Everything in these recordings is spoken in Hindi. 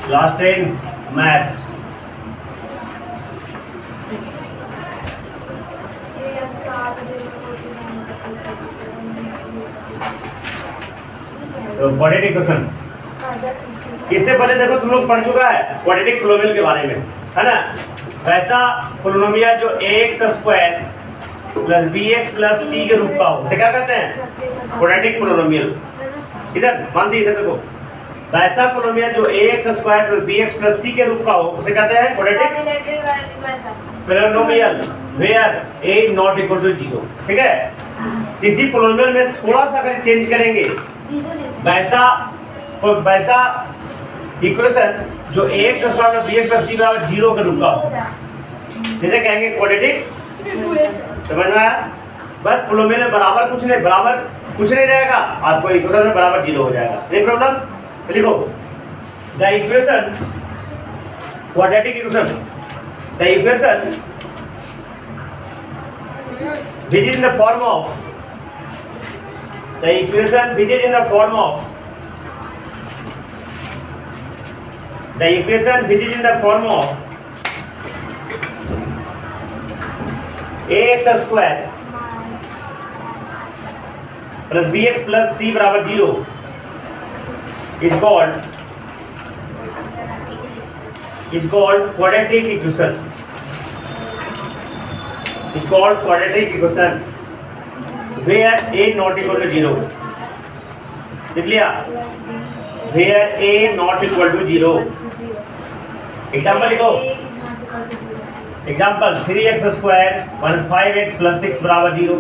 Last in math. तो क्वाड्रेटिक इक्वेशन, इससे पहले देखो तुम लोग पढ़ चुका है क्वाड्रेटिक पोलिनोमियल के बारे में, है ना। वैसा पोलिनोमियल जो ax² plus bx plus c के रूप का हो, उसे क्या कहते हैं? Quadratic polynomial. इधर मान लीजिए, इधर देखो, वैसा पोलिनोमियल जो ax² plus bx plus c के रूप का हो, उसे कहते हैं quadratic polynomial where a not equal to 0। ठीक है, किसी पोलिनोमियल में थोड़ा सा अगर चेंज करेंगे, वैसा इक्वेशन जो ax² plus bx plus c बराबर 0 के रूप का हो, जैसे कहेंगे क्वाड्रेटिक। समझ में आया? बस पोलिनोमियल में बराबर कुछ नहीं रहेगा, आपको इक्वेशन में बराबर 0 हो जाएगा। नहीं प्रॉब्लम? लिखो the equation quadratic equation, the equation which is in the form of the equation which is in the form of the equation which is in the form of ax square plus bx plus c बराबर 0 is called quadratic equation, is called quadratic equation where a not equal to 0। लिख लिया? where a not equal to 0। Example लिखो, example 3x square minus 5x plus 6 बराबर 0।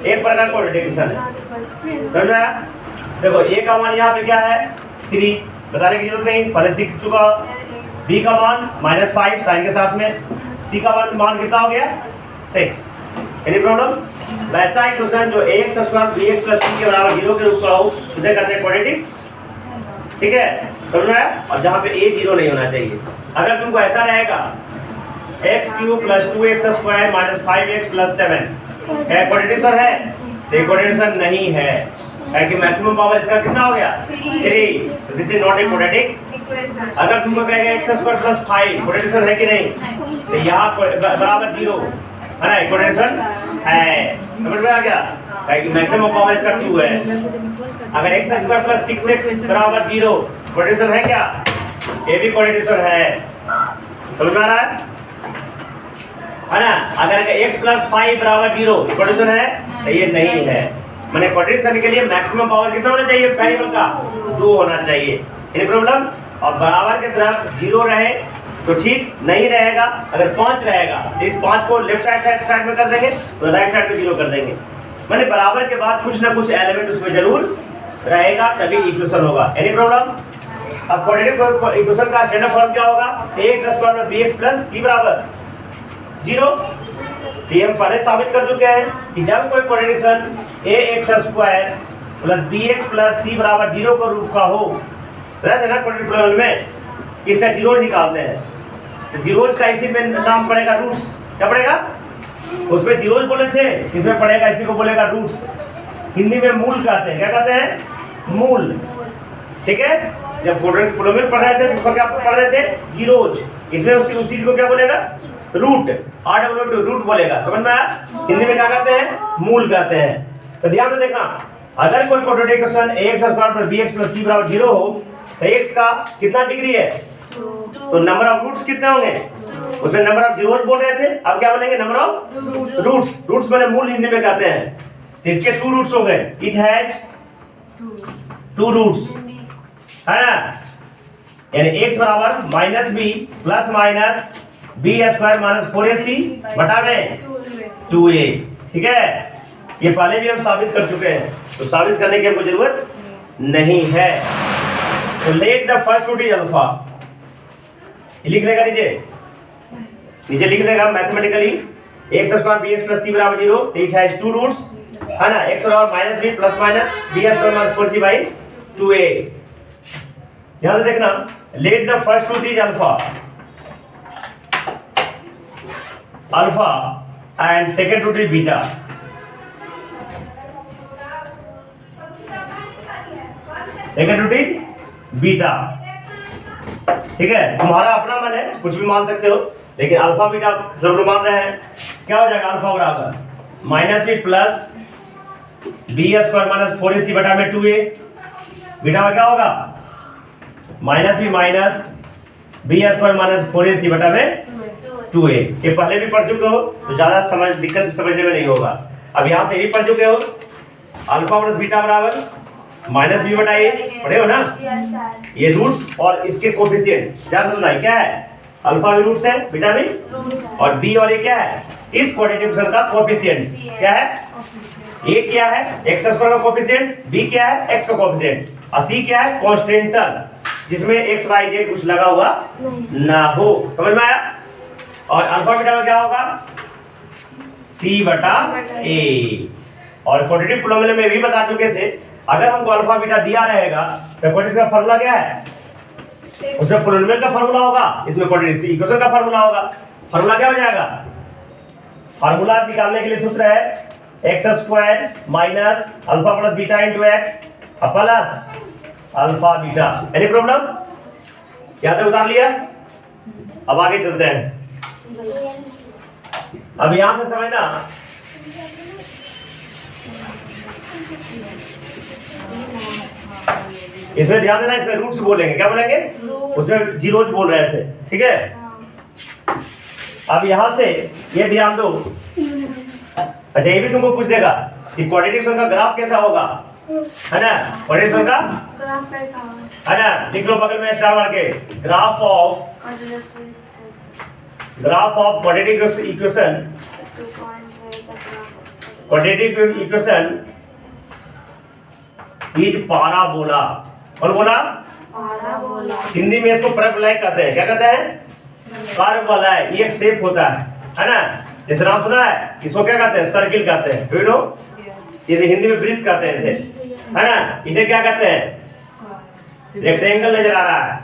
एक प्रकार का क्वाड्रेटिक इक्वेशन है, समझ में आया? देखो a का मान यहाँ पे क्या है 3, बताने की जरूरत नहीं, पहले सीख चुका। b का मान -5 साइन के साथ में, c का मान कितना हो गया 6। Any problem? वैसा इक्वेशन जो ax square bx plus c के बराबर 0 के रूप का हो, उसे कहते हैं क्वाड्रेटिक। ठीक है, समझ में आया? और जहाँ पे a 0 नहीं होना चाहिए। अगर तुमको ऐसा रहेगा x³ plus 2x square minus 5x plus 7 quadratic है, तो क्वाड्रेटिक नहीं है, कि मैक्सिमम पावर इसका कितना हो गया 3। This is not a quadratic. अगर तुमको कहेगा x² प्लस 5 क्वाड्रेटिक है कि नहीं, तो यहाँ बराबर 0 है ना, क्वाड्रेटिक है। समझ में आ गया? कि मैक्सिमम पावर इसका 2 है। अगर x² प्लस 6x बराबर 0 क्वाड्रेटिक है क्या? ये भी क्वाड्रेटिक है। समझ में आ रहा है ना? अगर x प्लस 5 बराबर 0 क्वाड्रेटिक है, तो ये नहीं है। मैंने क्वाड्रेटिक के लिए मैक्सिमम पावर कितना होना चाहिए? वेरिएबल का 2 होना चाहिए। Any problem? और बराबर की तरफ 0 रहे तो ठीक, नहीं रहेगा। अगर 5 रहेगा तो इस 5 को लेफ्ट साइड में कर देंगे, तो राइट साइड में 0 कर देंगे। मैंने बराबर के बाद कुछ ना कुछ एलिमेंट उसमें जरूर रहेगा, तभी इक्वेशन होगा। Any problem? अब क्वाड्रेटिक इक्वेशन का स्टैंडर्ड फॉर्म क्या होगा? ax² plus bx plus c बराबर 0। तो ये हम पहले साबित कर चुके हैं कि जब कोई quadratic ax² plus bx plus c बराबर 0 के रूप का हो, रहते ना क्वाड्रेटिक पोलिनोमियल में, इसका जीरो निकालते हैं। तो जीरोज का इसी में नाम पड़ेगा रूट्स। क्या पड़ेगा? उसमें जीरोज बोले थे, इसमें पड़ेगा, इसी को बोलेगा रूट्स। हिंदी में मूल कहते हैं। क्या कहते हैं? मूल। ठीक है, जब क्वाड्रेटिक पोलिनोमियल पढ़ रहे थे तो उसको क्या पढ़ रहे थे? जीरोज। इसमें उस चीज को क्या बोलेगा? रूट। RWT रूट बोलेगा। समझ में आया? हिंदी में क्या कहते हैं? मूल कहते हैं। तो ध्यान से देखना, अगर कोई quadratic equation ax² plus bx plus c बराबर 0 हो, तो x का कितना डिग्री है? तो नंबर ऑफ रूट्स कितने होंगे? उसमें नंबर ऑफ जीरोस बोल रहे थे, अब क्या बोलेंगे? Number of roots. रूट्स माने मूल हिंदी में कहते हैं। तो इसके 2 रूट्स हो गए। इट हैज 2 रूट्स, है ना? यानी x बराबर -b plus minus b² minus 4ac बटा में 2a। ठीक है, ये पहले भी हम साबित कर चुके हैं, तो साबित करने की हमको जरूरत नहीं है। तो let the first root is alpha. लिख लेगा नीचे लिख देगा mathematically x² bx plus c बराबर 0। इट हैज 2 रूट्स, है ना? x बराबर -b plus minus b² minus 4c by 2a। ध्यान से देखना, let the first root is alpha and second root is beta. Second root is beta. ठीक है, तुम्हारा अपना मन है, कुछ भी मान सकते हो, लेकिन अल्फा बीटा सब लोग मान रहे हैं। क्या हो जाएगा अल्फा बराबर minus b plus b square minus 4ac बटा में 2a। बीटा में क्या होगा minus b minus b square minus 4ac बटा में 2a। ये पहले भी पढ़ चुके हो तो ज्यादा दिक्कत समझने में नहीं होगा। अब यहाँ से भी पढ़ चुके हो, अल्फा प्लस बीटा बराबर माइनस बी बटा ए, पढ़े हो ना। ये रूट्स और इसके कोफिशिएंट्स ध्यान से सुनाई, क्या है अल्फा भी रूट्स है, बीटा भी, और बी और ए क्या है इस क्वाड्रेटिक फंक्शन का कोफिशिएंट्स क्या है, ए क्या है एक्स स्क्वायर का कोफिशिएंट्स, बी क्या है एक्स का कोफिशिएंट, और सी क्या है कांस्टेंटल जिसमें एक्स वाई जेड कुछ लगा हुआ ना हो। समझ में आया। और अल्फा बीटा में क्या होगा सी बटा ए। और क्वाड्रेटिक पॉलिनोमियल में भी बता चुके थे, अगर हमको अल्फा बीटा दिया रहेगा तो क्वाड्रेटिक का फार्मूला क्या है, उसमें पॉलिनोमियल का फार्मूला होगा, इसमें क्वाड्रेटिक इक्वेशन का फार्मूला होगा। फार्मूला क्या हो जाएगा, फार्मूला निकालने के लिए सूत्र है x square minus alpha plus beta into x plus alpha beta. Any problem, यहाँ तक उतार लिया। अब आगे चलते हैं। अब यहां से समझना, इसमें ध्यान देना, इसमें रूट्स बोलेंगे, क्या बोलेंगे उसमें जीरोज बोल रहे थे, ठीक है। अब यहां से ये ध्यान दो, अच्छा ये भी तुमको पूछ देगा कि क्वाड्रेटिक फंक्शन का ग्राफ कैसा होगा, है ना। क्वाड्रेटिक फंक्शन का ग्राफ कैसा होगा, है ना, लिख लो बगल में स्टार मार के, graph of quadratic equation, quadratic equation is parabola. कौन बोला, पाराबोला। हिंदी में इसको पैराबोलाइड कहते हैं, क्या कहते हैं पैराबोलाइड। ये एक शेप होता है ना, जैसे नाम सुना है, इसको क्या कहते हैं सर्किल कहते हैं, यू नो, इसे हिंदी में वृत्त कहते हैं इसे, है ना। इसे क्या कहते हैं रेक्टेंगल नजर आ रहा है,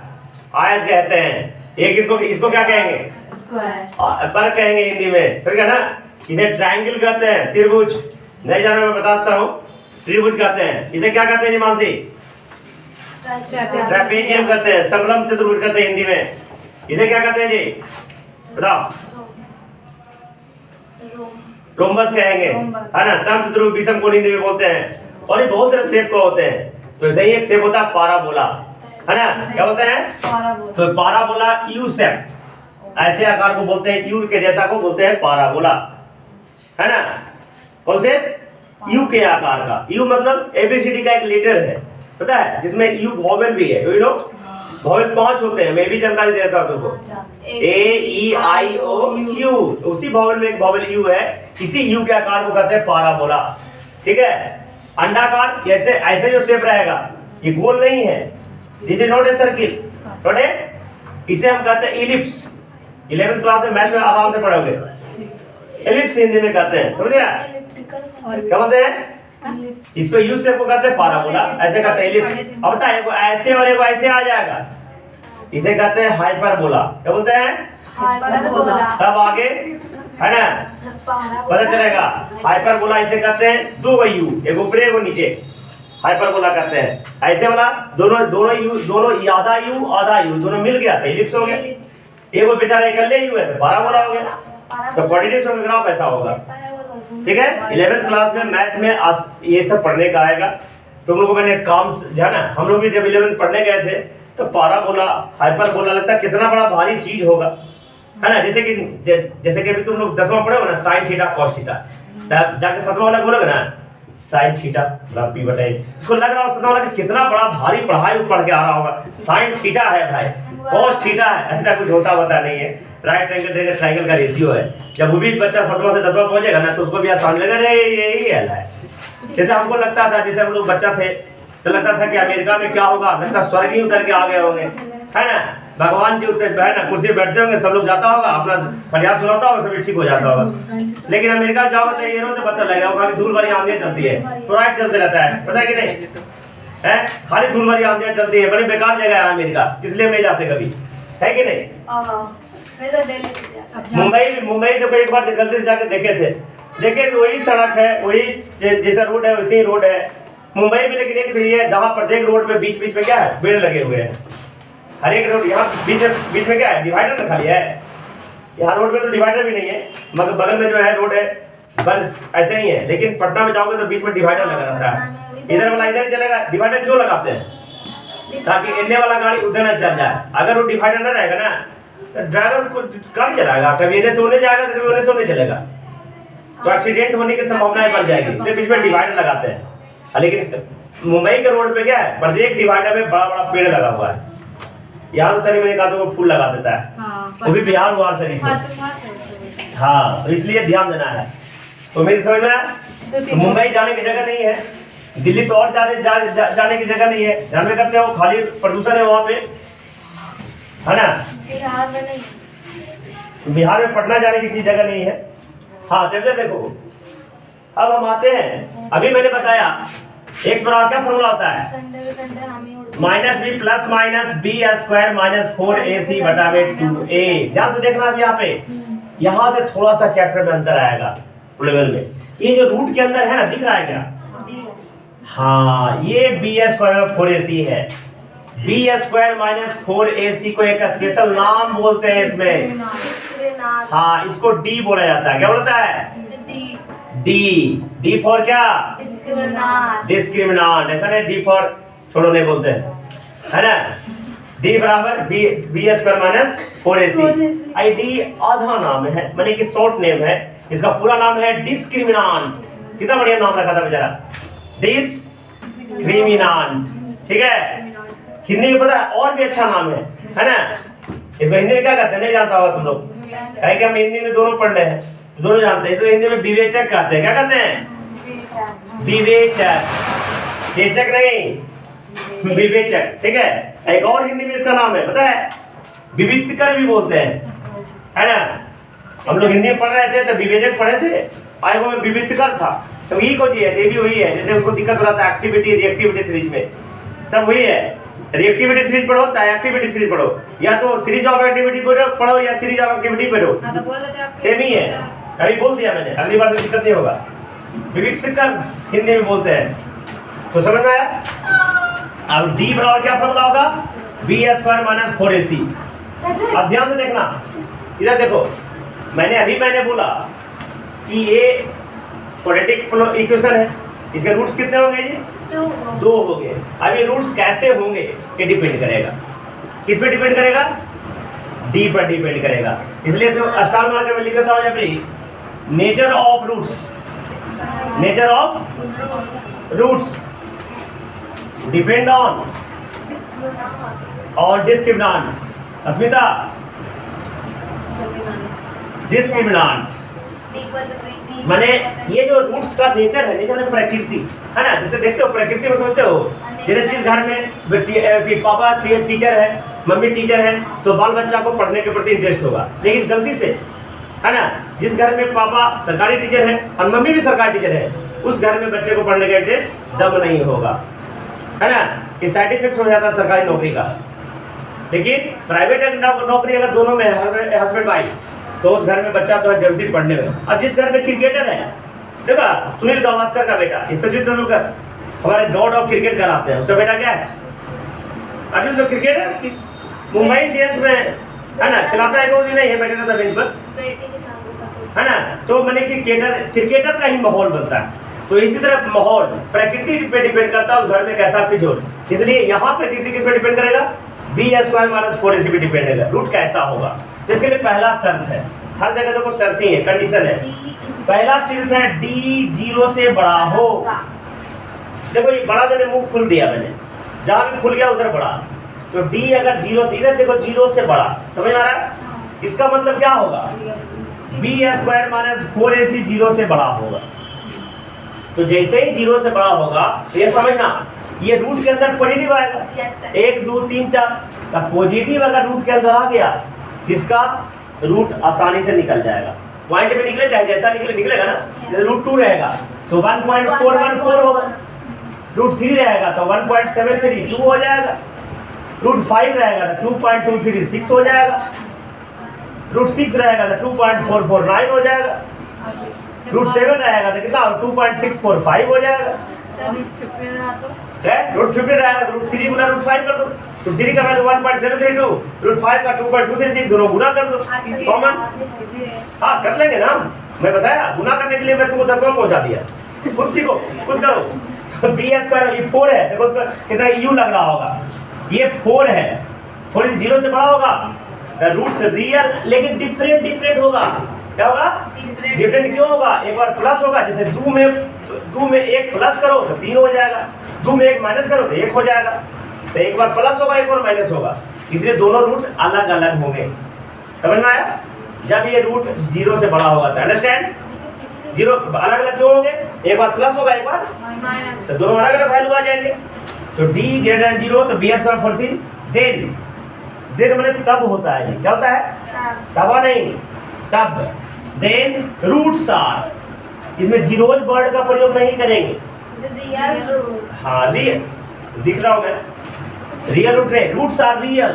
आयत कहते हैं। एक इसको क्या कहेंगे पर कहेंगे हिंदी में, समझ गया ना। इसे ट्रायंगल कहते हैं, त्रिभुज नहीं जाना मैं बताता हूँ, त्रिभुज कहते हैं। इसे क्या कहते हैं जी मानसी, ट्रेपेजियम कहते हैं, समलंब चतुर्भुज कहते हैं हिंदी में। इसे क्या कहते हैं जी बताओ, रोम्बस कहेंगे, है ना। समचतुर्भुज विषम कोण हिंदी में बोलते हैं। और ये बहुत सारे शेप का होते हैं, तो ऐसे ही एक शेप होता है पाराबोला, है ना। क्या बोलते हैं तो पाराबोला यू शेप, ऐसे आकार को बोलते हैं, यू के जैसा को बोलते हैं पाराबोला, है ना। कौन से यू के आकार का, यू मतलब एबीसीडी का एक लेटर है, पता है, जिसमें यू वॉवेल भी है, यू नो वॉवेल 5 होते हैं। मैं भी जानकारी देता हूं तुमको, ए ई आई ओ यू, उसी वॉवेल में एक वॉवेल यू है, इसी यू के आकार को कहते हैं पाराबोला, ठीक है। अंडाकार ऐसे ऐसे जो शेप रहेगा, ये गोल नहीं है, this is not a circle, not a, इसे हम कहते हैं इलिप्स। 11th क्लास में मैथ में आराम से पढ़ोगे, एलिप्स हिंदी में कहते हैं, समझ गया। क्या बोलते हैं इसको यू शेप को कहते हैं पाराबोला, ऐसे कहते हैं एलिप्स। अब बताइए एगो ऐसे और एगो ऐसे आ जाएगा, इसे कहते हैं हाइपरबोला। क्या बोलते हैं हाइपरबोला। सब आगे, है ना, पता चलेगा। हाइपरबोला इसे कहते हैं दो यू, एक ऊपर एक नीचे, हाइपरबोला कहते हैं। ऐसे वाला दोनों यू, दोनों आधा यू दोनों मिल गया तो एलिप्स हो गया। एक वो बेचारा इकल्ले यू है तो पाराबोला हो गया। तो क्वाड्रेटिक का ग्राफ ऐसा होगा, ठीक है। 11th क्लास में मैथ में ये सब पढ़ने का आएगा। तुम लोगों को मैंने काम जो है ना, हम लोग भी जब 11th पढ़ने गए थे तो पाराबोला हाइपरबोला लगता है कितना बड़ा भारी चीज होगा, है ना। जैसे कि अभी तुम लोग 10वां पढ़े हो ना, साइन थीटा कॉस थीटा, जाके 7वां वाला बोलोगे ना साइन थीटा पी बताइए, उसको लग रहा है 7वां वाला कितना बड़ा भारी पढ़ाई पढ़ के आ रहा होगा। साइन थीटा है भाई, कॉस थीटा है, ऐसा कुछ होता नहीं है। राइट एंगल ट्रायंगल का रेशियो है। जब वो भी बच्चा 7वां से 10वां पहुंचेगा ना तो उसको भी आसान लगेगा, अरे यही है। जैसे हमको लगता था, जैसे हम लोग बच्चा थे तो लगता था कि अमेरिका में क्या होगा, लगता स्वर्ग ही उतर के आ गए होंगे, है ना। भगवान जी उतर है ना, कुर्सी बैठते होंगे, सब लोग जाता होगा, अपना फरियाद सुनाता होगा, सब ठीक हो जाता होगा। लेकिन अमेरिका जाओगे तो एरो से पता लगेगा, खाली धूल भरी आंधियां चलती है, तो राइट चलते रहता है, पता है कि नहीं है, खाली धूल भरी आंधियां चलती है। बड़ी बेकार जगह है अमेरिका, इसलिए हम नहीं जाते कभी, है कि नहीं। मुंबई तो एक बार गलती से जाके देखे तो वही सड़क है, वही जैसा रोड है वैसे ही रोड है मुंबई में। लेकिन एक तो ये जहाँ प्रत्येक रोड पे बीच में क्या है, पेड़ लगे हुए हैं, हर एक रोड यहाँ बीच में क्या है, डिवाइडर रखा लिया है। यहाँ रोड में तो डिवाइडर भी नहीं है, मगर बगल में जो है रोड है बस ऐसे ही है। लेकिन पटना में जाओगे तो बीच में डिवाइडर लगा रहता है, इधर वाला इधर चलेगा। डिवाइडर क्यों लगाते हैं? ताकि इन्ने वाला गाड़ी उधर न चल जाए। अगर वो डिवाइडर न रहेगा ना तो ड्राइवर को गाड़ी चलाएगा, कभी इन्हें से होने जाएगा तो कभी उन्हें से होने चलेगा, तो एक्सीडेंट होने की संभावनाएं बढ़ जाएगी। इसलिए बीच में डिवाइडर लगाते हैं। लेकिन मुंबई के रोड पे क्या है, प्रत्येक डिवाइडर में बड़ा बड़ा पेड़ लगा हुआ है। यहाँ तो तनी मैंने कहा तो वो फूल लगा देता है, वो भी बिहार हुआ शरीफ में। हाँ, तो इसलिए ध्यान देना है। तो मेरी समझ में तो मुंबई जाने की जगह नहीं है, दिल्ली तो और जाने की जगह नहीं है। ध्यान में करते हो, खाली प्रदूषण है वहाँ पे, है ना। बिहार में नहीं, बिहार में पटना जाने की जगह नहीं है। हाँ, जब देखो अब हम आते हैं, अभी मैंने बताया एक्स बराबर क्या फॉर्मूला होता है, संडे हम ही उड़ minus b plus minus b square minus 4ac बटा में 2a। ध्यान से देखना यहाँ पे, यहाँ से थोड़ा सा चैप्टर में अंतर आएगा लेवल में। ये जो रूट के अंदर है ना, दिख रहा है क्या? हाँ, ये बी स्क्वायर में 4ac है। बी स्क्वायर माइनस 4ac को एक स्पेशल नाम बोलते हैं इसमें। हाँ, इसको डी बोला जाता है। क्या बोलता है? डी। डी फॉर क्या? डिस्क्रिमिनांट। ऐसा नहीं डी फॉर छोड़ो नहीं बोलते हैं, है ना। डी बराबर बी स्क्वायर माइनस 4ac। आई डी आधा नाम है, माने कि शॉर्ट नेम है। इसका पूरा नाम है डिस्क्रिमिनांट। कितना बढ़िया नाम रखा था बेचारा, डिस्क्रिमिनांट। ठीक है, हिंदी में पता है और भी अच्छा नाम है ना। इसको हिंदी में क्या कहते हैं नहीं जानता होगा तुम लोग, कहे कि हम हिंदी में दोनों पढ़ रहे हैं तो दोनों जानते हैं। इसको हिंदी में विवेचक कहते हैं। क्या कहते हैं? विवेचक, चेचक नहीं, विवेचक। ठीक है, एक और हिंदी में इसका नाम है पता है, विविधकर भी बोलते हैं, है ना। हम लोग हिंदी में पढ़ रहे थे तो विवेचक पढ़े थे, आए वो में विविधकर था। तो यही को जी है, ये भी वही है। जैसे उसको दिक्कत हो रहा था एक्टिविटी रिएक्टिविटी सीरीज में, सब वही है। रिएक्टिविटी सीरीज पढ़ो तो एक्टिविटी सीरीज पढ़ो, या तो सीरीज ऑफ एक्टिविटी पढ़ो या सीरीज ऑफ एक्टिविटी पढ़ो, सेम ही है। अभी बोल दिया मैंने, अगली बार तो दिक्कत नहीं होगा। विविधकर हिंदी में बोलते हैं, तो समझ में आया। अब डी बराबर क्या फॉर्मूला होगा? B square minus 4ac। अब ध्यान से देखना, इधर देखो, मैंने बोला कि ये क्वाड्रेटिक इक्वेशन है, इसके रूट्स कितने होंगे जी? 2 हो गए। अब ये रूट्स कैसे होंगे ये डिपेंड करेगा, किस पे डिपेंड करेगा? डी पर डिपेंड करेगा। इसलिए स्टार मार्कर में लिख देता हूं, जब भी nature of roots, nature of roots depend on discriminant. Asmita, discriminant माने ये जो रूट्स का नेचर है, नेचर में प्रकृति है ना। जैसे देखते हो प्रकृति में समझते हो, जैसे जिस घर में पापा टीचर है, मम्मी टीचर है, तो बाल बच्चा को पढ़ने के प्रति इंटरेस्ट होगा। लेकिन गलती से, है ना, जिस घर में पापा सरकारी टीचर है और मम्मी भी सरकारी टीचर है, उस घर में बच्चे को पढ़ने का इंटरेस्ट दम नहीं होगा, है ना। ये साइड इफेक्ट हो जाता है सरकारी नौकरी का। लेकिन प्राइवेट नौकरी अगर दोनों में हस्बैंड वाइफ, तो उस घर में बच्चा तो है जल्दी पढ़ने में। अब जिस घर में क्रिकेटर है, देखा सुनील गावस्कर का बेटा सचिन तेंदुलकर, हमारे गॉड ऑफ क्रिकेट कहलाते हैं, उसका बेटा क्या है? अर्जुन। जो क्रिकेटर मुंबई इंडियंस में है ना, खिलाता है, कोई नहीं है, बैठे रहता बेंच पर, है ना। तो मैंने क्रिकेटर का ही माहौल बनता है। तो इसी तरह माहौल प्रकृति पे डिपेंड करता है उस घर में कैसा फिजोल। इसलिए यहाँ प्रकृति किस पे डिपेंड करेगा? बी स्क्वायर माइनस 4ac पे डिपेंड करेगा। रूट कैसा होगा, तो इसके लिए पहला शर्त है, हर जगह देखो शर्त ही है, कंडीशन है। पहला शर्त है डी 0 से बड़ा हो। देखो ये बड़ा मैंने मुंह खुल दिया, मैंने जहां भी खुल गया उधर बड़ा। तो डी अगर 0 से, इधर देखो 0 से बड़ा, समझ आ रहा है? इसका मतलब क्या होगा? बी स्क्वायर माइनस 4ac 0 से बड़ा होगा। तो जैसे ही 0 से बड़ा होगा, तो ये समझना ये रूट के अंदर पॉजिटिव आएगा। 1 2 3 4 का पॉजिटिव अगर रूट के अंदर आ गया, जिसका रूट आसानी से निकल जाएगा। पॉइंट में निकले चाहे जैसा निकलेगा ना। जैसे रूट 2 रहेगा तो 1.414 होगा, रूट 3 रहेगा तो 1.732 हो जाएगा, रूट 5 रहेगा तो 2.236 हो जाएगा, रूट 6 रहेगा तो 2.449 हो जाएगा, रूट 7 रहेगा तो कितना 2.645 हो जाएगा। रूट 15 रहेगा तो रूट 3 गुना रूट 5 कर दो। रूट 3 का वैल्यू 1.732, रूट 5 का 2.236, दोनों गुना कर दो कॉमन। हाँ कर लेंगे ना, मैं बताया गुना करने के लिए मैं तुमको 10 में पहुंचा दिया। खुद सीखो, खुद करो। बी स्क्वायर ये 4 है, देखो उसका कितना यू लग रहा होगा, ये 4 है, 4 0 से बड़ा होगा, द रूट्स रियल लेकिन डिफरेंट होगा। क्या होगा? डिफरेंट क्यों होगा? एक बार प्लस होगा, जैसे 2 में 1 प्लस करो तो 3 हो जाएगा, 2 में 1 माइनस करो तो 1 हो जाएगा। तो एक बार प्लस होगा, एक बार माइनस होगा, इसलिए दोनों रूट अलग अलग होंगे। समझ में आया? जब ये रूट 0 से बड़ा होगा तो अंडरस्टैंड, 0 अलग अलग क्यों होंगे? एक बार प्लस होगा, एक बार माइनस, तो दोनों अलग अलग वैल्यू आ जाएंगे। तो d ग्रेटर देन 0 तो b स्क्वायर 14 देन मतलब तब होता है। ये क्या होता है? तब नहीं, तब। देन रूट्स आर, इसमें जीरोज वर्ड का प्रयोग नहीं करेंगे। हाँ रियल दिख रहा हूँ मैं, रियल रूट है, roots are real,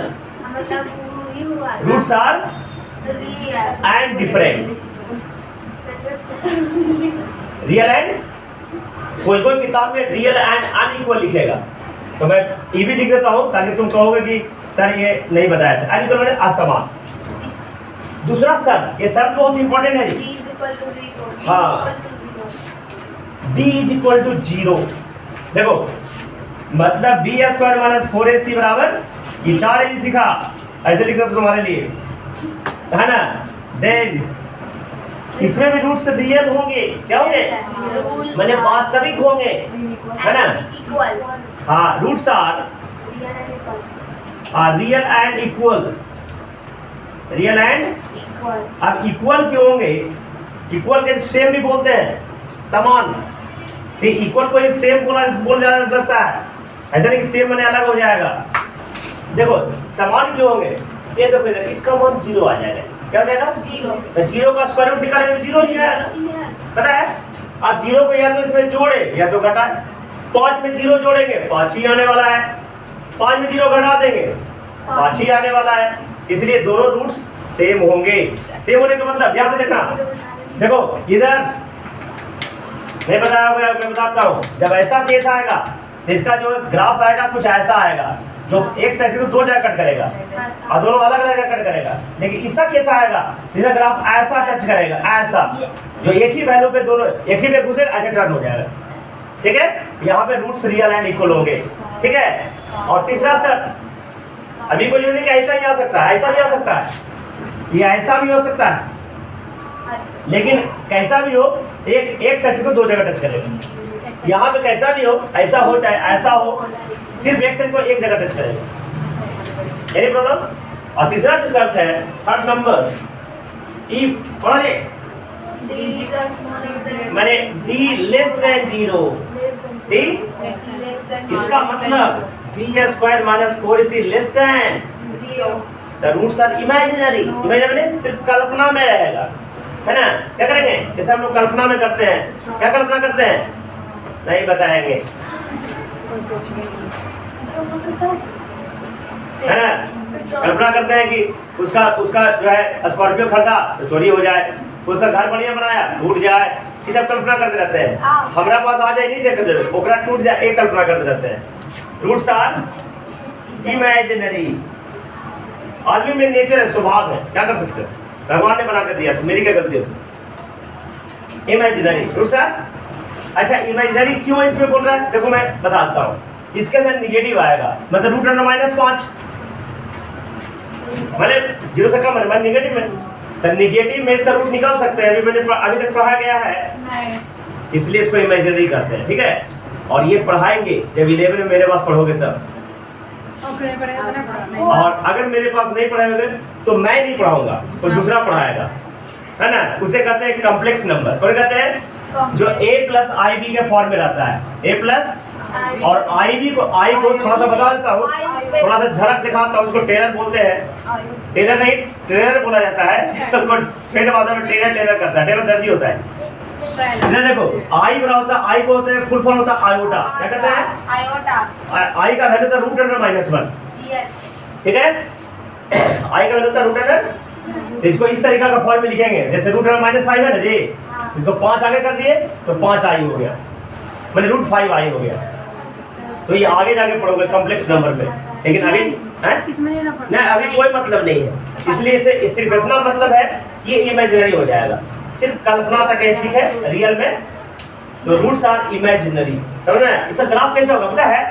roots are and different. Real and, कोई किताब में रियल एंड अनइक्वल लिखेगा तो मैं ये भी लिख देता हूँ ताकि तुम कहोगे कि सर ये नहीं बताया था। अनइक्वल मैंने असमान। दूसरा शर्त, ये शर्त बहुत इंपॉर्टेंट है जी। हाँ, d इज इक्वल टू 0। देखो मतलब बी स्क्वायर माइनस 4ac बराबर, ये 4 सीखा, ऐसे लिख दो तुम्हारे लिए, है ना। देन इसमें भी रूट्स रियल होंगे, क्या होंगे? माने वास्तविक होंगे, है ना। हाँ, roots are real and equal, real and अब इक्वल क्यों होंगे? इक्वल के सेम भी बोलते हैं, समान से। इक्वल को सेम बोल जा सकता है, ऐसा नहीं कि सेम माने अलग हो जाएगा। देखो समान क्यों होंगे? ये देखो इधर, इसका मान 0 आ जाएगा, क्या हो जाएगा? 0। तो 0 का स्क्वायर रूट निकालेंगे तो 0 ही आएगा, पता है। अब 0 को या तो इसमें जोड़े या तो घटाए। 5 में 0 जोड़ेंगे 5 ही आने वाला है, 5 में 0 घटा देंगे 5 ही आने वाला है, इसलिए दोनों रूट्स सेम होंगे। सेम होने का मतलब ध्यान से देखना, देखो इधर नहीं बताया हुआ, मैं बताता हूँ। जब ऐसा केस आएगा तो इसका जो ग्राफ आएगा कुछ ऐसा आएगा, जो एक सेक्शन को 2 जगह कट करेगा और दोनों अलग अलग जगह कट करेगा। लेकिन इसका कैसा आएगा? इसका ग्राफ ऐसा टच करेगा, ऐसा, जो एक ही वैल्यू पे दोनों एक ही पे घुसे ऐसे टर्न हो जाएगा, ठीक है। यहाँ पे रूट्स रियल एंड इक्वल होंगे, ठीक है। और तीसरा शर्त, अभी कोई यूनिक ऐसा ही आ सकता है, ऐसा भी आ सकता है, ये ऐसा भी हो सकता है, लेकिन कैसा भी हो एक सेक्शन को 2 जगह टच करेगा। यहाँ पे कैसा भी हो, ऐसा हो चाहे ऐसा हो, सिर्फ एक सेक्शन को 1 जगह टच करेगा, एनी प्रॉब्लम। और तीसरा जो शर्त है, थर्ड नंबर, ई पढ़े मैंने d लेस देन 0, d इसका मतलब b square minus 4ac less than 0। The roots are imaginary, imaginary सिर्फ कल्पना में रहेगा, है ना। क्या करेंगे? जैसे हम लोग कल्पना में करते हैं, क्या कल्पना करते हैं? नहीं बताएंगे, है ना। कल्पना करते हैं कि उसका जो है स्कॉर्पियो खरीदा तो चोरी हो जाए, उसका घर बढ़िया बनाया टूट जाए, ये सब कल्पना करते रहते हैं। हमारा पास आ जाए नहीं से ओकरा टूट जाए, एक कल्पना करते रहते हैं। रूट्स आर इमेजिनरी, आदमी में नेचर है, स्वभाव है, क्या कर सकते हैं, भगवान ने बना कर दिया, तो मेरी क्या गलती है? Imaginary roots are. अच्छा इमेजिनरी क्यों इसमें बोल रहा है? देखो मैं बताता हूँ, इसके अंदर निगेटिव आएगा, मतलब रूट अंडर -5, मैंने 0 से कम है, निगेटिव में, तो निगेटिव में इसका रूट निकाल सकते हैं। अभी तक पढ़ा गया है, इसलिए इसको इमेजिनरी करते हैं, ठीक है। और ये पढ़ाएंगे जब 11 में मेरे पास पढ़ोगे तब, और अगर मेरे पास नहीं पढ़ाओगे तो मैं नहीं पढ़ाऊंगा, तो दूसरा पढ़ाएगा, है ना। उसे कहते हैं कॉम्प्लेक्स नंबर, और कहते हैं जो a प्लस आई बी के फॉर्म में रहता है, a प्लस और आई को थोड़ा सा बता देता हूँ, थोड़ा सा झलक दिखाता हूँ। उसको टेलर बोलते हैं, टेलर नहीं ट्रेलर बोला जाता है, तो उसको ठेठ भाषा में टेलर करता है, टेलर दर्जी होता है। इधर देखो आई बराबर होता है, आई को होता है फुल फॉर्म होता है आयोटा, क्या कहते हैं? आयोटा। आई का वैल्यू होता है रूट अंडर -1, ठीक है। आई का वैल्यू होता है रूट अंडर, इसको इस तरीका का फॉर्म में लिखेंगे, जैसे रूट अंडर -5 है ना जी, इसको 5 आगे कर दिए तो 5 आई हो गया, मैंने √5i हो गया। तो ये आगे जाके पढ़ोगे कॉम्प्लेक्स नंबर में, लेकिन अभी इसमें लेना पड़ता नहीं, अभी कोई मतलब नहीं है, इसलिए इसे सिर्फ इतना मतलब है कि ये इमेजिनरी हो जाएगा, सिर्फ कल्पना तक है, ठीक है। रियल में तो रूट्स आर इमेजिनरी, समझ रहे हैं। इसका ग्राफ कैसे होगा पता है?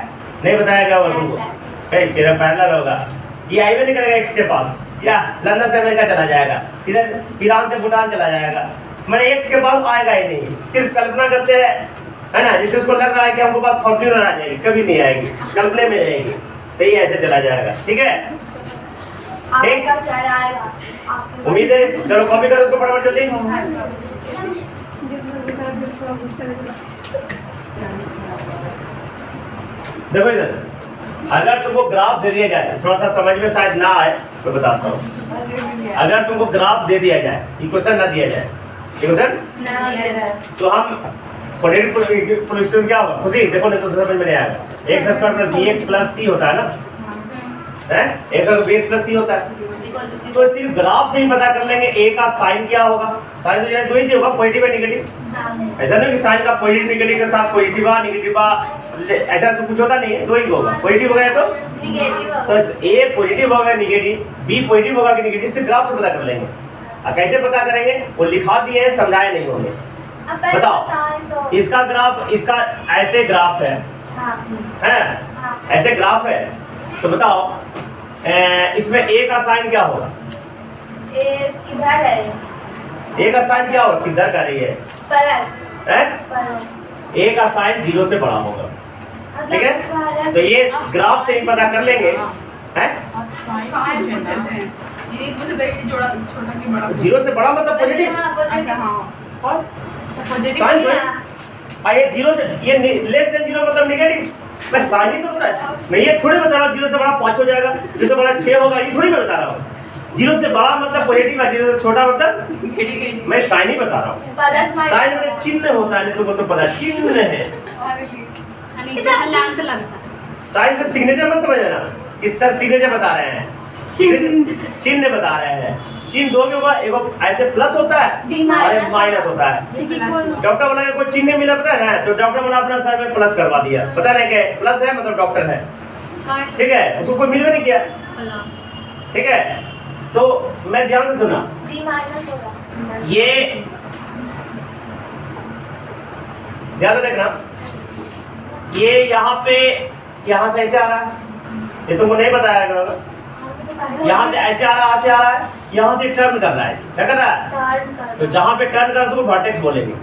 नहीं बताया गया होगा तुमको, तेरा पैरेलल होगा, ये आई में निकलेगा एक्स के पास, या लंदन से अमेरिका चला जाएगा, इधर ईरान से भूटान चला जाएगा, मैंने एक्स के पास आएगा ही नहीं, सिर्फ कल्पना करते हैं, है ना। जिससे उसको लग रहा है कि हमको बात फॉर्च्यूनर आ जाएगी, कभी नहीं आएगी, कल्पने में रहेगी, तो ये ऐसे चला जाएगा, ठीक है। ठीक, आपका सर आएगा। उम्मीद है। चलो कॉपी करो उसको फटाफट जल्दी। देखो इधर, अगर तुमको ग्राफ दे दिया जाए, थोड़ा सा समझ में शायद ना आए तो बताता हूँ। अगर तुमको ग्राफ दे दिया जाए, इक्वेशन ना दिया जाए, इक्वेशन, तो हम पोटेंशियल क्या होगा खुशी देखो, नहीं तो समझ में नहीं आएगा। X square plus b x plus c होता है ना, है एक्स और बी एक्स प्लस सी होता है। तो सिर्फ ग्राफ से ही पता कर लेंगे ए का साइन क्या होगा। साइन तो यानी दो ही चीज होगा, पॉजिटिव और नेगेटिव। ऐसा नहीं कि साइन का पॉजिटिव नेगेटिव के साथ पॉजिटिव आ नेगेटिव आ, ऐसा तो कुछ होता नहीं है, दो ही होगा, पॉजिटिव हो गया तो ए पॉजिटिव होगा नेगेटिव, बी पॉजिटिव होगा कि नेगेटिव, सिर्फ ग्राफ से पता कर लेंगे। और कैसे पता करेंगे वो लिखा दिए हैं, समझाए नहीं होंगे। बताओ इसका ग्राफ, इसका ऐसे ग्राफ है, है ऐसे ग्राफ है, तो बताओ इसमें ए का साइन क्या होगा? इधर है, ए का साइन क्या होगा? किधर का रही है? प्लस है? प्लस। ए का साइन 0 से बड़ा होगा, ठीक है। तो ये ग्राफ से ही पता कर लेंगे, हैं? 0 से बड़ा मतलब पॉजिटिव, साइन ये 0 से ये लेस देन 0 मतलब नेगेटिव। मैं साइन ही तो होता है, मैं ये थोड़ी बता रहा हूँ 0 से बड़ा 5 हो जाएगा, 0 से बड़ा 6 होगा, ये थोड़ी मैं बता रहा हूँ। 0 से बड़ा मतलब पॉजिटिव है, 0 से छोटा मतलब मैं साइन ही बता रहा हूँ। साइन में चिन्ह होता है, नहीं तो मतलब पता चिन्ह है। साइन से सिग्नेचर मत समझ लेना कि सर सिग्नेचर बता रहे हैं, चिन्ह बता रहे हैं। चिन्ह दो के होगा, एक ऐसे प्लस होता है और एक माइनस होता है। डॉक्टर बोला कोई चिन्ह मिला पता है ना, तो डॉक्टर बोला अपना सर में प्लस करवा दिया, पता नहीं क्या प्लस है मतलब डॉक्टर है, ठीक है। उसको कोई मिल भी नहीं किया, ठीक है। तो मैं ध्यान से सुना, ये ध्यान से देखना, ये यहाँ से ऐसे आ रहा है, ये तुमको नहीं बताया गया, यहाँ से ऐसे आ रहा है, ऐसे आ रहा है, यहाँ से टर्न कर रहा है, क्या कर रहा है? तो जहाँ पे टर्न कर रहा है उसको वर्टेक्स बोलेंगे,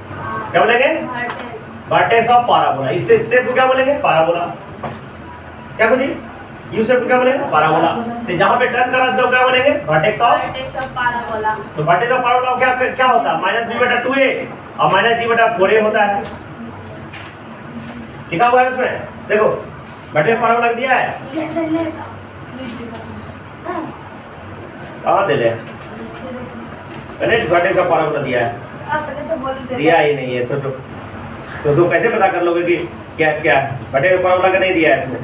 क्या बोलेंगे? Vertex of parabola. इससे शेप को क्या बोलेंगे? पाराबोला। क्या कुछ यू शेप को क्या बोलेंगे? पाराबोला। तो जहाँ पे टर्न कर रहा है उसको क्या बोलेंगे? Vertex of parabola. तो वर्टेक्स ऑफ पाराबोला क्या होता है? -b/2a और -d/4a होता है, लिखा हुआ है उसमें, देखो वर्टेक्स ऑफ पाराबोला दिया है, कहाँ दे ले? मैंने वर्टेक्स ऑफ पाराबोला दिया है, दिया ही नहीं है, सोचो तो तुम कैसे पता कर लोगे कि क्या क्या वर्टेक्स ऑफ पाराबोला का नहीं दिया है इसमें?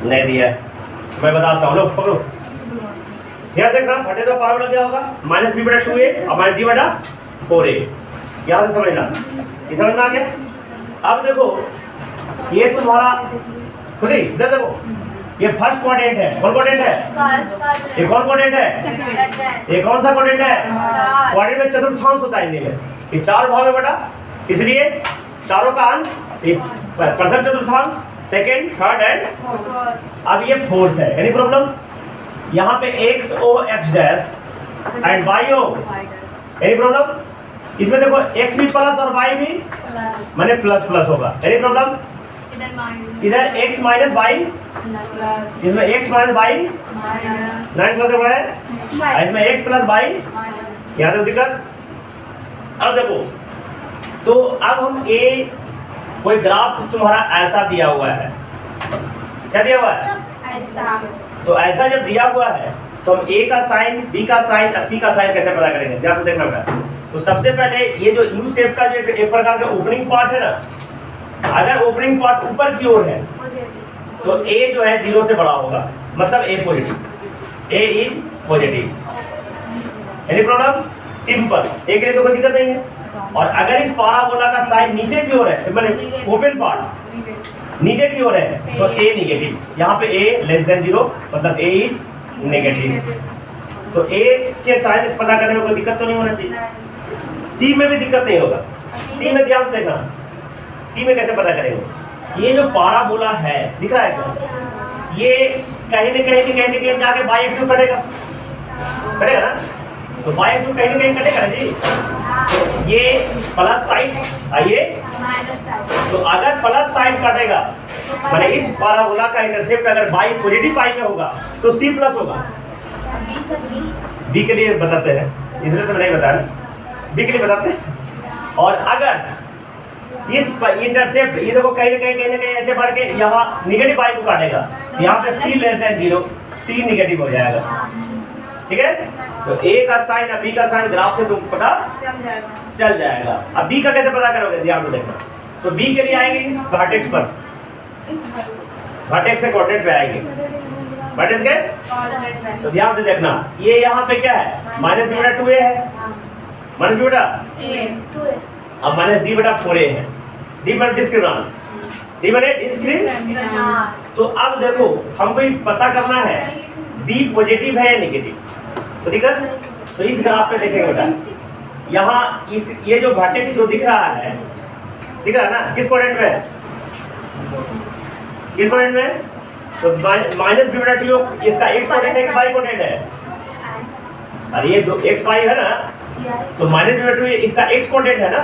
नहीं दिया है, मैं बताता हूँ, लो पकड़ो, ध्यान देखना। वर्टेक्स ऑफ पाराबोला क्या होगा? -b/2a और -d/4a, यहाँ से समझना, ये समझ में आ गया? अब देखो ये तुम्हारा खुशी, इधर देखो, ये फर्स्ट क्वाड्रेंट है, कौन क्वाड्रेंट है? ये कौन क्वाड्रेंट है? ये कौन सा क्वाड्रेंट है? क्वाड्रेंट में चतुर्थांश होता है हिंदी में, ये 4 भाग है बेटा, इसलिए चारों का अंश, प्रथम चतुर्थांश, सेकंड, थर्ड एंड अब ये फोर्थ है। Any problem? यहाँ पे x o x dash and y o, any problem? इसमें देखो x भी प्लस और y भी माने प्लस प्लस होगा, एनी प्रॉब्लम? इधर x माइनस y, इसमें x माइनस y 9 प्लस है, इसमें x प्लस y, यहाँ तक दिक्कत। अब देखो, तो अब हम कोई ग्राफ तुम्हारा ऐसा दिया हुआ है, क्या दिया हुआ है? ऐसा। तो ऐसा जब दिया हुआ है तो हम a का साइन, b का साइन, c का साइन कैसे पता करेंगे? ध्यान से देखना बेटा। तो सबसे पहले ये जो यू शेप का जो एक प्रकार का ओपनिंग पार्ट है ना, अगर ओपनिंग पार्ट ऊपर की ओर है तो a जो है 0 से बड़ा होगा, मतलब a positive, a is positive. Any problem? Simple, a के लिए तो कोई दिक्कत नहीं है। और अगर इस पाराबोला का साइड नीचे की ओर है, मतलब ओपन पार्ट नीचे की ओर है, तो ए निगेटिव। यहाँ पे ए लेस देन 0 मतलब ए इज नेगेटिव। तो ए के साइड पता करने में कोई दिक्कत तो नहीं होना चाहिए। सी में भी दिक्कत नहीं होगा। सी में ध्यान से देखना, सी में कैसे पता करेंगे। ये जो पाराबोला है दिख रहा है क्या, ये कहीं न कहीं जाके बाई एक्सिस कटेगा ना, तो बाई एक्सिस कहीं न कहीं कटेगा ना जी। ये प्लस साइड आइए, तो अगर प्लस साइड कटेगा माने इस पाराबोला का इंटरसेप्ट अगर बाई पॉजिटिव पाई में होगा तो सी प्लस होगा। बी के लिए बताते हैं, इसलिए तो नहीं बता रहे, बी के लिए बताते हैं। और अगर इस इंटरसेप्ट ये देखो कहीं न कहीं ऐसे बढ़ के यहाँ निगेटिव पाई को काटेगा, यहाँ पे सी लेस देन 0, सी निगेटिव हो जाएगा। ठीक है, तो ए का साइन और बी का साइन ग्राफ से तुम पता चल जाएगा। अब बी का कैसे पता करोगे, ध्यान से देखना। तो बी के लिए आएंगे इस वर्टेक्स पर, वर्टेक्स से कोऑर्डिनेट पे आएंगे, वर्टेक्स के। तो ध्यान से देखना, ये यहाँ पे क्या है, माइनस बी बटा 2a है, माइनस बी बटा अब माइनस डी बटा 4a है, डी बटा डिस्क्रिमिनेंट, डी बटा डिस्क्रिमिनेंट। तो अब देखो हमको ये पता करना है बी पॉजिटिव है या नेगेटिव, तो दिक्कत। तो इस ग्राफ पे देखेंगे बेटा, यहाँ ये जो वर्टेक्स जो दिख रहा है, दिख रहा है ना, किस कोऑर्डिनेट में है, किस कोऑर्डिनेट में, तो माइनस बी बटा 2 इसका एक्स कोऑर्डिनेट है कि वाई कोऑर्डिनेट है, और ये दो एक्स वाई है ना, तो माइनस बी बटा 2 इसका एक्स कोऑर्डिनेट है ना,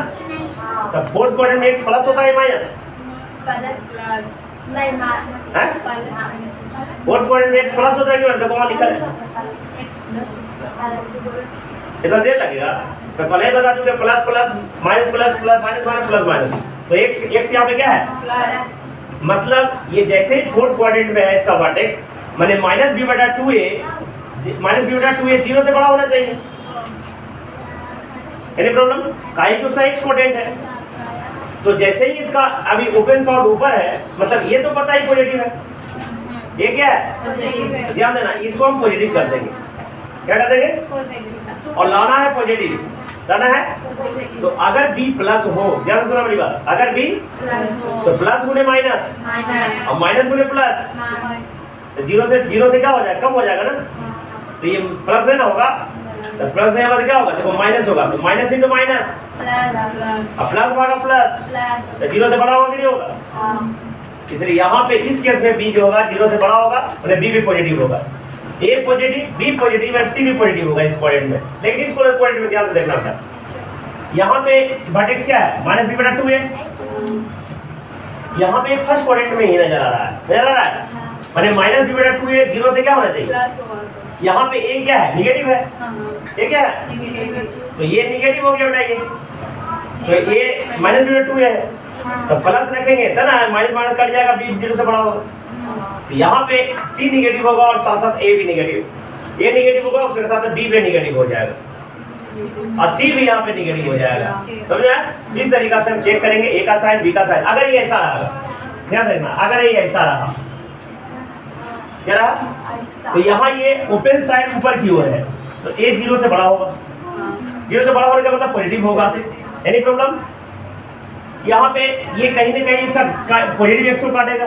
तो फोर्थ कोऑर्डिनेट में एक्स प्लस होता है माइनस, फोर्थ कोऑर्डिनेट में एक्स प्लस होता है कि देखो वहां लिखा है, इतना देर लगेगा, मैं पहले ही बता दूं कि plus plus minus plus plus minus minus plus minus, तो एक्स यहाँ पे क्या है प्लस, मतलब ये जैसे ही फोर्थ क्वाड्रेंट में है इसका वर्टेक्स, माने माइनस बी बटा 2a 0 से बड़ा होना चाहिए। एनी प्रॉब्लम, काहे कि उसका एक्स क्वाड्रेंट है, तो जैसे ही इसका अभी ओपन सॉर्ट ऊपर है, मतलब ये तो पता ही पॉजिटिव है, ये क्या है, ध्यान देना, इसको हम पॉजिटिव कर देंगे, क्या कर देंगे, और लाना है पॉजिटिव, लाना है। तो अगर b प्लस हो, ध्यान से सुना मेरी बात, अगर b तो प्लस गुने माइनस और माइनस गुने प्लस, तो जीरो से क्या हो जाएगा, कम हो जाएगा ना, तो ये प्लस लेना होगा, तो प्लस नहीं होगा तो क्या होगा, देखो माइनस होगा, तो माइनस इंटू माइनस और प्लस भागा प्लस, तो 0 से बड़ा होगा कि नहीं होगा, इसलिए यहाँ पे इस केस में b जो होगा 0 से बड़ा होगा, मतलब b भी पॉजिटिव होगा, a पॉजिटिव, b पॉजिटिव और c भी पॉजिटिव होगा इस क्वाड्रेंट में। लेकिन इस क्वाड्रेंट में ध्यान से देखना होगा, यहाँ पे वर्टेक्स क्या है, माइनस बी बटा 2 है, यहाँ पे फर्स्ट क्वाड्रेंट में ही नजर आ रहा है, नजर आ रहा है, माने माइनस बी बटा 2 है, 0 से क्या होना चाहिए, यहाँ पे a क्या है, निगेटिव है, ये क्या है, तो ये निगेटिव हो गया बेटा, ये तो ये माइनस बी बटा 2 है, तो प्लस रखेंगे तो ना, माइनस माइनस कट जाएगा, b 0 से बड़ा होगा, तो यहाँ पे C निगेटिव होगा और साथ साथ A भी निगेटिव, A निगेटिव होगा उसके साथ B भी निगेटिव हो जाएगा और C भी यहाँ पे निगेटिव हो जाएगा, समझा। इस तरीका से हम चेक करेंगे A का साइन B का साइन। अगर ये ऐसा रहा, ध्यान रखना, अगर ये ऐसा रहा, क्या रहा, तो यहाँ ये ओपन साइड ऊपर की ओर है, तो A 0 से बड़ा होगा, 0 से बड़ा होने का मतलब पॉजिटिव होगा। एनी प्रॉब्लम, यहाँ पे ये कहीं ना कहीं इसका पॉजिटिव एक्स को काटेगा,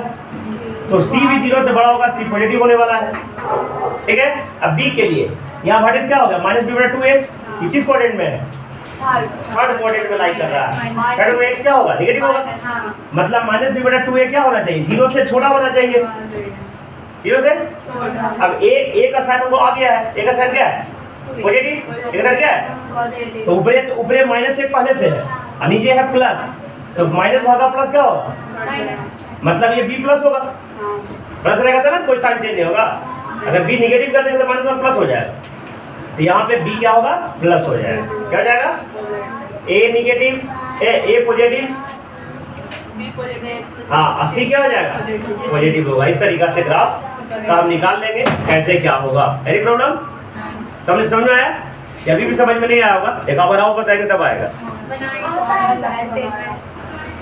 तो C भी 0 से बड़ा होगा, C पॉजिटिव होने वाला है, ठीक है। अब B के लिए यहाँ वर्टेक्स क्या होगा, माइनस बी बटा 2a, ये किस क्वाड्रेंट में है, थर्ड क्वाड्रेंट में लाइक कर रहा है, थर्ड में x क्या होगा, नेगेटिव होगा, मतलब माइनस बी बटा 2a क्या होना चाहिए, 0 से छोटा होना चाहिए, 0 से। अब a का साइन वो आ गया है, a का साइन क्या है, पॉजिटिव, a का साइन क्या है, तो ऊपरे माइनस से पहले से है और नीचे है प्लस, तो माइनस भागा प्लस क्या होगा, मतलब ये b प्लस होगा, प्लस रहेगा तो ना कोई साइन चेंज नहीं होगा, अगर b निगेटिव कर देंगे तो माइनस में प्लस हो जाएगा, तो यहाँ पे b क्या होगा, प्लस हो जाएगा, क्या हो जाएगा, a निगेटिव, a पॉजिटिव, हाँ, c क्या हो जाएगा, पॉजिटिव होगा। इस तरीका से ग्राफ का हम निकाल लेंगे कैसे क्या होगा। एनी प्रॉब्लम, समझ में आया, अभी भी समझ में नहीं आया होगा, एक बार आओ बताएंगे तब आएगा।